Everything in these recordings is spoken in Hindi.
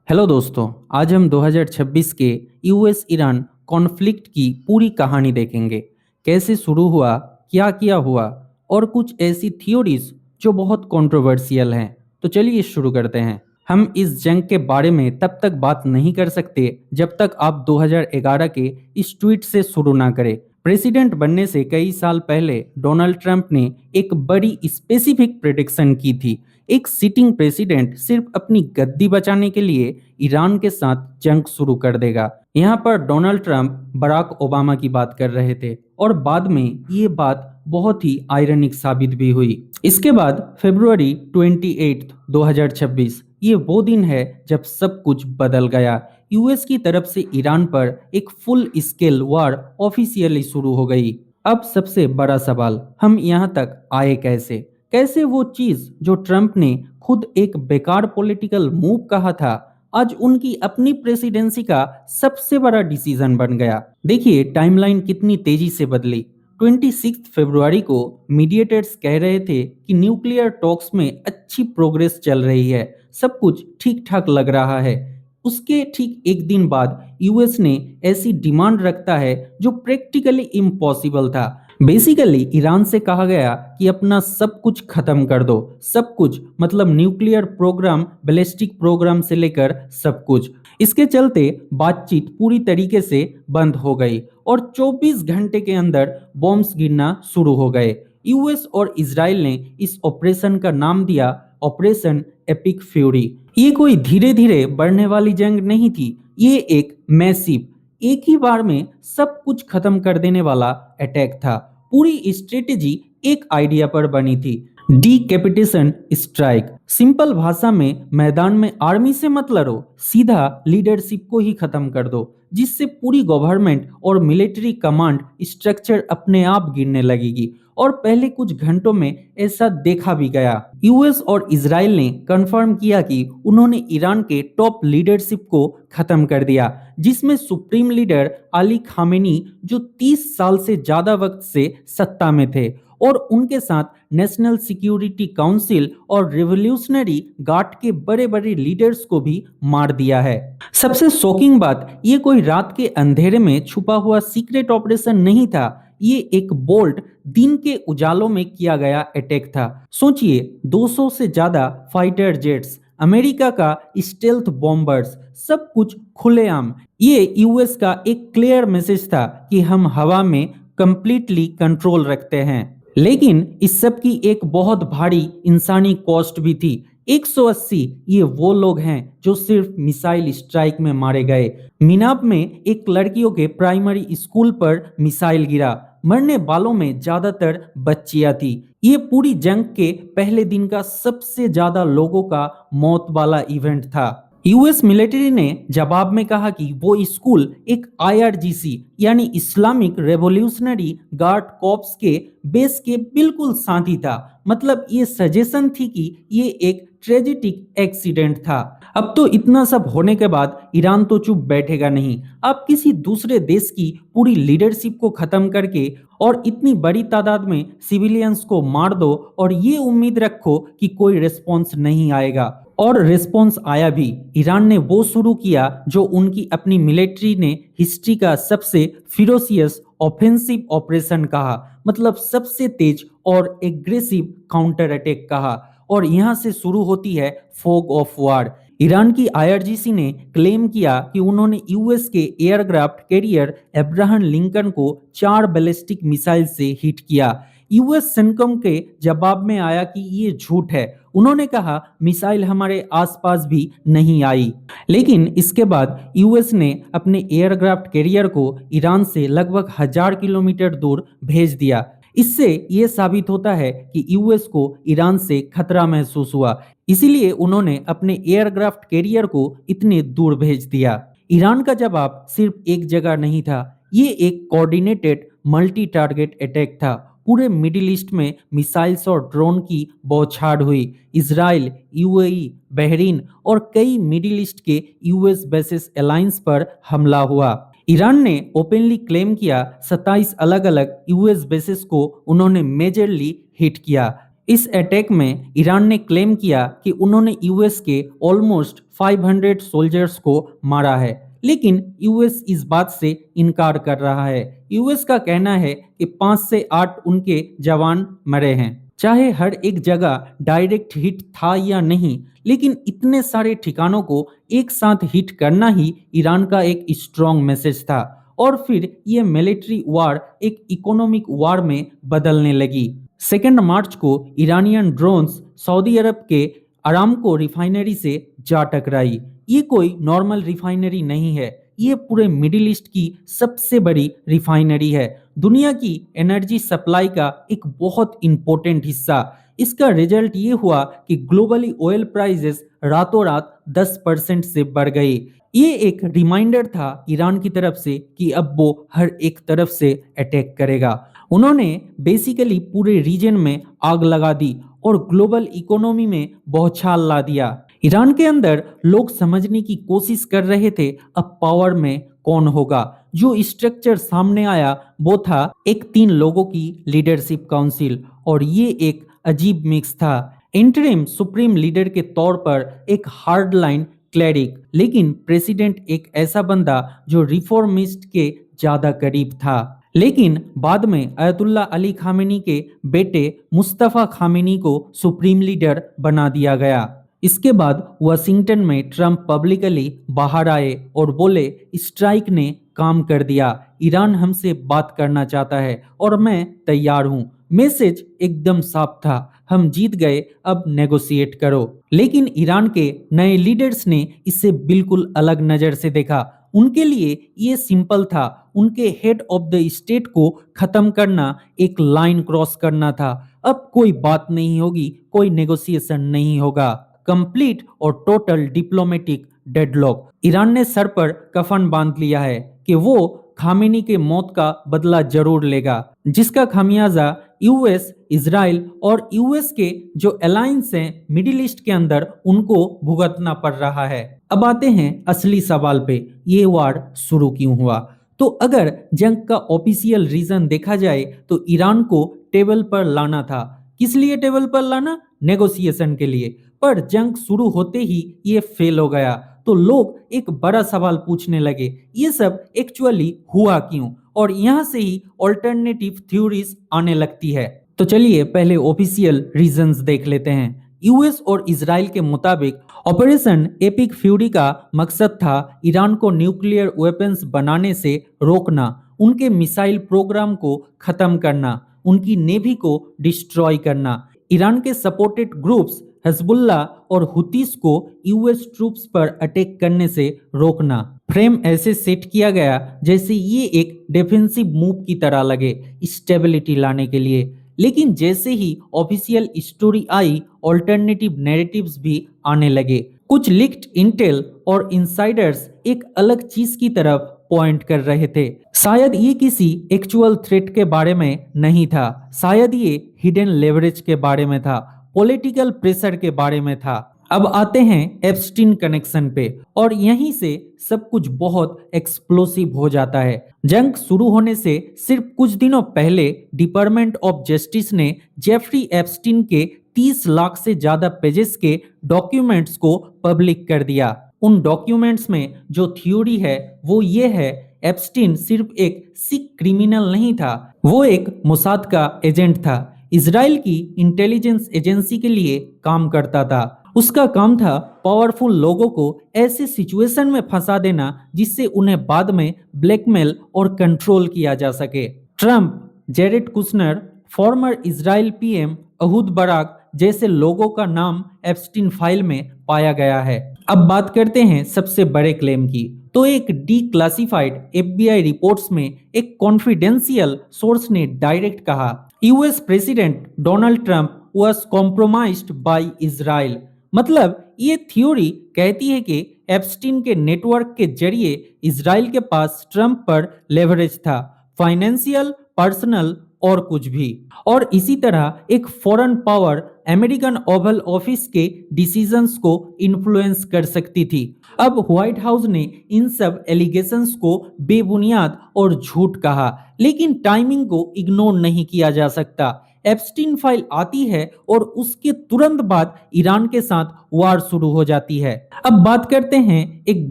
हेलो दोस्तों। आज हम 2026 के यूएस ईरान कॉन्फ्लिक्ट की पूरी कहानी देखेंगे। कैसे शुरू हुआ, क्या किया हुआ और कुछ ऐसी थ्योरीज जो बहुत कंट्रोवर्शियल हैं। तो चलिए शुरू करते हैं। हम इस जंग के बारे में तब तक बात नहीं कर सकते जब तक आप 2011 के इस ट्वीट से शुरू ना करें। प्रेसिडेंट बनने से कई साल पहले डोनाल्ड ट्रंप ने एक बड़ी स्पेसिफिक प्रेडिक्शन की थी। एक सिटिंग प्रेसिडेंट सिर्फ अपनी गद्दी बचाने के लिए ईरान के साथ जंग शुरू कर देगा। यहाँ पर डोनाल्ड ट्रंप बराक ओबामा की बात कर रहे थे और बाद में ये बात बहुत ही आयरनिक साबित भी हुई। इसके बाद फरवरी 28 2026 ये वो दिन है जब सब कुछ बदल गया। यूएस की तरफ से ईरान पर एक फुल स्केल वार ऑफिशियली शुरू हो गई। अब सबसे बड़ा सवाल, हम यहाँ तक आए कैसे? कैसे वो चीज जो ट्रंप ने खुद एक बेकार पॉलिटिकल मूव कहा था, आज उनकी अपनी प्रेसिडेंसी का सबसे बड़ा डिसीजन बन गया। देखिए टाइमलाइन कितनी तेजी से बदली। 26 फरवरी को मीडिएटर्स कह रहे थे कि न्यूक्लियर टॉक्स में अच्छी प्रोग्रेस चल रही है, सब कुछ ठीक ठाक लग रहा है। उसके ठीक एक दिन बाद यूएस ने ऐसी डिमांड रखता है जो प्रैक्टिकली इम्पॉसिबल था। बेसिकली ईरान से कहा गया कि अपना सब कुछ खत्म कर दो। सब कुछ मतलब न्यूक्लियर प्रोग्राम, बैलिस्टिक प्रोग्राम से लेकर सब कुछ। इसके चलते बातचीत पूरी तरीके से बंद हो गई और 24 घंटे के अंदर बॉम्ब्स गिरना शुरू हो गए। यूएस और इजराइल ने इस ऑपरेशन का नाम दिया ऑपरेशन एपिक फ्यूरी। ये कोई धीरे धीरे बढ़ने वाली जंग नहीं थी, ये एक मैसिव, एक ही बार में सब कुछ खत्म कर देने वाला अटैक था। पूरी स्ट्रेटेजी एक आइडिया पर बनी थी, डीकैपिटेशन स्ट्राइक। सिंपल भाषा में मैदान में आर्मी से मत लड़ो, सीधा लीडरशिप को ही खत्म कर दो, जिससे पूरी गवर्नमेंट और मिलिट्री कमांड स्ट्रक्चर अपने आप गिरने लगेगी। और पहले कुछ घंटों में ऐसा देखा भी गया। यूएस और इजराइल ने कंफर्म किया कि उन्होंने ईरान के टॉप लीडरशिप को खत्म कर दिया, जिसमें सुप्रीम लीडर अली खामेनी जो 30 साल से ज्यादा वक्त से सत्ता में थे, और उनके साथ नेशनल सिक्योरिटी काउंसिल और रिवॉल्यूशनरी गार्ड के बड़े बड़े लीडर्स को भी मार दिया है। सबसे शॉकिंग बात, ये कोई रात के अंधेरे में छुपा हुआ सीक्रेट ऑपरेशन नहीं था, ये एक बोल्ट दिन के उजालों में किया गया अटैक था। सोचिए 200 से ज्यादा फाइटर जेट्स, अमेरिका का स्टेल्थ बॉम्बर्स, सब कुछ खुलेआम। ये यूएस का एक क्लियर मैसेज था कि हम हवा में कंप्लीटली कंट्रोल रखते हैं। लेकिन इस सब की एक बहुत भारी इंसानी कॉस्ट भी थी। 180 ये वो लोग हैं जो सिर्फ मिसाइल स्ट्राइक में मारे गए। मीनाब में एक लड़कियों के प्राइमरी स्कूल पर मिसाइल गिरा, मरने वालों में ज्यादातर बच्चियां थी। ये पूरी जंग के पहले दिन का सबसे ज्यादा लोगों का मौत वाला इवेंट था। यूएस मिलिट्री ने जवाब में कहा कि वो स्कूल एक आईआरजीसी यानी इस्लामिक रेवोल्यूशनरी गार्ड कॉर्प्स के बेस के बिल्कुल साथ ही था। मतलब ये सजेशन थी कि ये एक ट्रेजिटिक एक्सीडेंट था। अब तो इतना सब होने के बाद ईरान तो चुप बैठेगा नहीं। आप किसी दूसरे देश की पूरी लीडरशिप को खत्म करके और इतनी बड़ी तादाद में सिविलियंस को मार दो और ये उम्मीद रखो कि कोई रिस्पॉन्स नहीं आएगा। और रिस्पॉन्स आया भी। ईरान ने वो शुरू किया जो उनकी अपनी मिलिट्री ने हिस्ट्री का सबसे फिरोसियस ऑफेंसिव ऑपरेशन कहा, मतलब सबसे तेज और एग्रेसिव काउंटर अटैक कहा। और यहाँ से शुरू होती है फॉग ऑफ वार। ईरान की आईआरजीसी ने क्लेम किया कि उन्होंने यूएस के एयरक्राफ्ट कैरियर अब्राहम लिंकन को 4 बैलिस्टिक मिसाइल से हिट किया। यूएस सेंटकॉम के जवाब में आया कि ये झूठ है। उन्होंने कहा मिसाइल हमारे आसपास भी नहीं आई। लेकिन इसके बाद यूएस ने अपने एयरक्राफ्ट कैरियर को ईरान से लगभग 1000 किलोमीटर दूर भेज दिया। इससे यह साबित होता है कि यूएस को ईरान से खतरा महसूस हुआ, इसीलिए उन्होंने अपने एयरक्राफ्ट कैरियर को इतने दूर भेज दिया। ईरान का जवाब सिर्फ एक जगह नहीं था, ये एक कोऑर्डिनेटेड मल्टी टारगेट अटैक था। पूरे मिडिल ईस्ट में मिसाइल्स और ड्रोन की बौछार हुई। इजराइल, यूएई, बहरीन और कई मिडिल ईस्ट के यूएस बेसिस अलायंस पर हमला हुआ। ईरान ने ओपनली क्लेम किया 27 अलग अलग यूएस बेसिस को उन्होंने मेजरली हिट किया। इस अटैक में ईरान ने क्लेम किया कि उन्होंने यूएस के ऑलमोस्ट 500 सोल्जर्स को मारा है, लेकिन यूएस इस बात से इनकार कर रहा है। यूएस का कहना है कि 5 से 8 उनके जवान मरे हैं। चाहे हर एक जगह डायरेक्ट हिट था या नहीं, लेकिन इतने सारे ठिकानों को एक साथ हिट करना ही ईरान का एक स्ट्रॉन्ग मैसेज था। और फिर ये मिलिट्री वार एक इकोनॉमिक वार में बदलने लगी। 2 मार्च को ईरानियन ड्रोन्स सऊदी अरब के अरामको रिफाइनरी से जा टकराई। ये कोई नॉर्मल रिफाइनरी नहीं है, ये पूरे मिडिल ईस्ट की सबसे बड़ी रिफाइनरी है, दुनिया की एनर्जी सप्लाई का एक बहुत इंपॉर्टेंट हिस्सा। इसका रिजल्ट ये हुआ कि ग्लोबली ऑयल प्राइसेस रातों रात 10% से बढ़ गई। ये एक रिमाइंडर था ईरान की तरफ से कि अब वो हर एक तरफ से अटैक करेगा। उन्होंने बेसिकली पूरे रीजन में आग लगा दी और ग्लोबल इकोनॉमी में बौछार ला दिया। ईरान के अंदर लोग समझने की कोशिश कर रहे थे अब पावर में कौन होगा। जो स्ट्रक्चर सामने आया वो था एक 3 लोगों की लीडरशिप काउंसिल, और ये एक अजीब मिक्स था। इंटरिम सुप्रीम लीडर के तौर पर एक हार्ड लाइन क्लेरिक, लेकिन प्रेसिडेंट एक ऐसा बंदा जो रिफॉर्मिस्ट के ज्यादा करीब था। लेकिन बाद में अयतुल्ला अली खामेनी के बेटे मुस्तफा खामेनी को सुप्रीम लीडर बना दिया गया। इसके बाद वाशिंगटन में ट्रंप पब्लिकली बाहर आए और बोले स्ट्राइक ने काम कर दिया, ईरान हमसे बात करना चाहता है और मैं तैयार हूं। मैसेज एकदम साफ था, हम जीत गए, अब नेगोशिएट करो। लेकिन ईरान के नए लीडर्स ने इसे बिल्कुल अलग नजर से देखा। उनके लिए ये सिंपल था, उनके हेड ऑफ द स्टेट को खत्म करना एक लाइन क्रॉस करना था। अब कोई बात नहीं होगी, कोई नेगोशिएशन नहीं होगा, कंप्लीट और टोटल डिप्लोमेटिक डेडलॉक। ईरान ने सर पर कफन बांध लिया है कि वो खामेनी के मौत का बदला जरूर लेगा, जिसका खामियाजा यूएस, इजराइल और यूएस के जो अलायंस हैं मिडिल ईस्ट के अंदर उनको भुगतना पड़ रहा है। अब आते हैं असली सवाल पे, ये वार शुरू क्यों हुआ। तो अगर जंग का ऑफिशियल रीजन देखा जाए तो ईरान को टेबल पर लाना था। किस लिए टेबल पर लाना? नेगोशिएशन के लिए। पर जंग शुरू होते ही ये फेल हो गया, तो लोग एक बड़ा सवाल पूछने लगे, ये सब एक्चुअली हुआ क्यों? और यहाँ से ही ऑल्टरनेटिव थ्योरीज आने लगती है। तो चलिए पहले ऑफिशियल रीजंस देख लेते हैं। यूएस और इजराइल के मुताबिक ऑपरेशन एपिक फ्यूरी का मकसद था ईरान को न्यूक्लियर वेपन्स बनाने से रोकना, उनके मिसाइल प्रोग्राम को खत्म करना, उनकी नेवी को डिस्ट्रॉय करना, ईरान के सपोर्टेड ग्रुप्स हिजबुल्लाह और हुतीस को यूएस ट्रूप्स पर अटैक करने से रोकना। फ्रेम ऐसे सेट किया गया जैसे ये एक डिफेंसिव मूव की तरह लगे, स्टेबिलिटी लाने के लिए। लेकिन जैसे ही ऑफिशियल स्टोरी आई, ऑल्टरनेटिव नैरेटिव्स भी आने लगे। कुछ लीक्ड इंटेल और इनसाइडर्स एक अलग चीज की तरफ पॉइंट कर रहे थे। शायद ये किसी एक्चुअल थ्रेट के बारे में नहीं था, शायद ये हिडन लेवरेज के बारे में था, पॉलिटिकल प्रेशर के बारे में था। अब आते हैं एप्स्टीन कनेक्शन पे, और यहीं से सब कुछ बहुत एक्सप्लोसिव हो जाता है। जंग शुरू होने से सिर्फ कुछ दिनों पहले डिपार्टमेंट ऑफ जस्टिस ने जेफरी एप्स्टीन के 30 लाख से ज्यादा पेजेस के डॉक्यूमेंट्स को पब्लिक कर दिया। उन डॉक्यूमेंट्स में जो थ्योरी है वो ये है, एप्स्टीन सिर्फ एक सिख क्रिमिनल नहीं था, वो एक मोसाद का एजेंट था, इजराइल की इंटेलिजेंस एजेंसी के लिए काम करता था। उसका काम था पावरफुल लोगों को ऐसे सिचुएशन में फंसा देना जिससे उन्हें बाद में ब्लैकमेल और कंट्रोल किया जा सके। Trump, Jared Kushner, former Israel PM Ehud Barak जैसे लोगों का नाम एप्स्टीन फाइल में पाया गया है। अब बात करते हैं सबसे बड़े क्लेम की। तो एक डी क्लासिफाइड एफबीआई रिपोर्ट्स में एक कॉन्फिडेंशियल सोर्स ने डायरेक्ट कहा, US president Donald Trump was compromised by Israel. मतलब ये थ्योरी कहती है कि एप्स्टीन के नेटवर्क के जरिए इजराइल के पास ट्रंप पर लेवरेज था, फाइनेंशियल, पर्सनल और कुछ भी। और इसी तरह एक foreign power American Oval office के डिसीजंस को इन्फ्लुएंस कर सकती थी। अब व्हाइट हाउस ने इन सब एलिगेशंस को बेबुनियाद और झूठ कहा, लेकिन टाइमिंग को इग्नोर नहीं किया जा सकता। एप्स्टीन फाइल आती है और उसके तुरंत बाद ईरान के साथ वार शुरू हो जाती है। अब बात करते हैं एक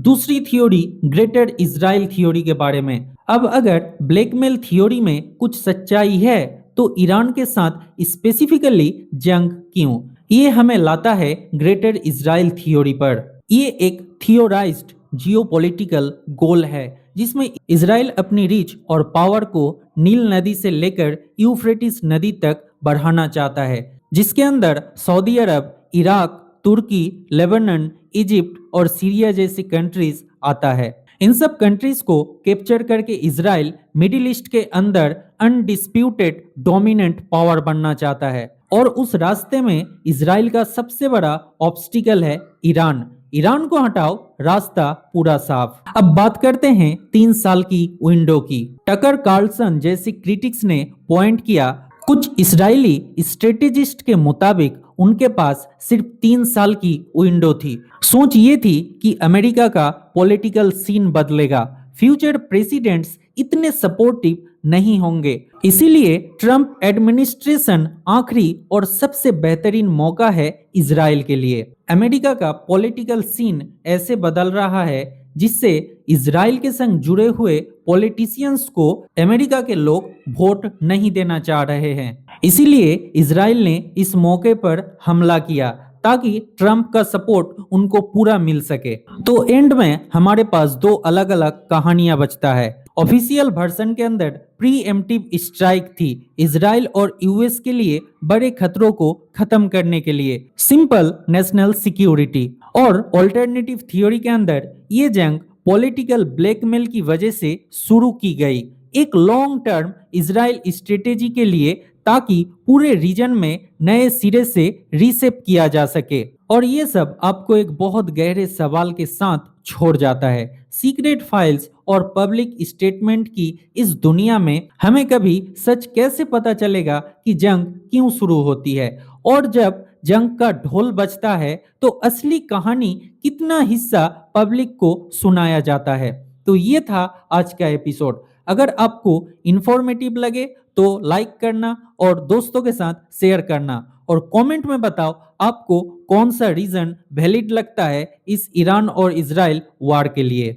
दूसरी थ्योरी, ग्रेटर इजराइल थ्योरी के बारे में। अब अगर ब्लैकमेल थ्योरी में कुछ सच्चाई है तो ईरान के साथ स्पेसिफिकली जंग क्यों? ये हमें लाता है ग्रेटर इजराइल थ्योरी पर। ये एक थियोराइज्ड जियोपॉलिटिकल गोल है जिसमें इजराइल अपनी रीच और पावर को नील नदी से लेकर यूफ्रेटिस नदी तक बढ़ाना चाहता है, जिसके अंदर सऊदी अरब, इराक, तुर्की, लेबनान, इजिप्ट और सीरिया जैसी कंट्रीज आता है। इन सब कंट्रीज को कैप्चर करके इजराइल मिडिल ईस्ट के अंदर अनडिस्प्यूटेड डोमिनेंट पावर बनना चाहता है और उस रास्ते में इजराइल का सबसे बड़ा ऑब्स्टिकल है ईरान। ईरान को हटाओ, रास्ता पूरा साफ। अब बात करते हैं 3 साल की विंडो की। टकर कार्लसन जैसे क्रिटिक्स ने पॉइंट किया, कुछ इजरायली स्ट्रेटेजिस्ट के मुताबिक उनके पास सिर्फ 3 साल की विंडो थी। सोच ये थी कि अमेरिका का पॉलिटिकल सीन बदलेगा, फ्यूचर प्रेसिडेंट्स इतने सपोर्टिव नहीं होंगे, इसीलिए ट्रंप एडमिनिस्ट्रेशन आखिरी और सबसे बेहतरीन मौका है इजराइल के लिए। अमेरिका का पॉलिटिकल सीन ऐसे बदल रहा है जिससे इजराइल के संग जुड़े हुए पॉलिटिशियंस को अमेरिका के लोग वोट नहीं देना चाह रहे हैं। इसीलिए इजराइल ने इस मौके पर हमला किया ताकि ट्रंप का सपोर्ट उनको पूरा मिल सके। तो एंड में हमारे पास दो अलग अलग कहानियां बचता है। ऑफिशियल वर्जन के अंदर प्री एम्प्टिव स्ट्राइक थी इजराइल और यूएस के लिए बड़े खतरों को खत्म करने के लिए, सिंपल नेशनल सिक्योरिटी। और ऑल्टरनेटिव थ्योरी के अंदर ये जंग पॉलिटिकल ब्लैकमेल की वजह से शुरू की गई, एक लॉन्ग टर्म इजराइल स्ट्रेटेजी के लिए, ताकि पूरे रीजन में नए सिरे से रीसेप किया जा सके। और ये सब आपको एक बहुत गहरे सवाल के साथ छोड़ जाता है, सीक्रेट फाइल्स और पब्लिक स्टेटमेंट की इस दुनिया में हमें कभी सच कैसे पता चलेगा कि जंग क्यों शुरू होती है, और जब जंग का ढोल बजता है तो असली कहानी कितना हिस्सा पब्लिक को सुनाया जाता है। तो ये था आज का एपिसोड। अगर आपको इंफॉर्मेटिव लगे तो लाइक करना और दोस्तों के साथ शेयर करना, और कमेंट में बताओ आपको कौन सा रीजन वैलिड लगता है इस ईरान और इजराइल वार के लिए।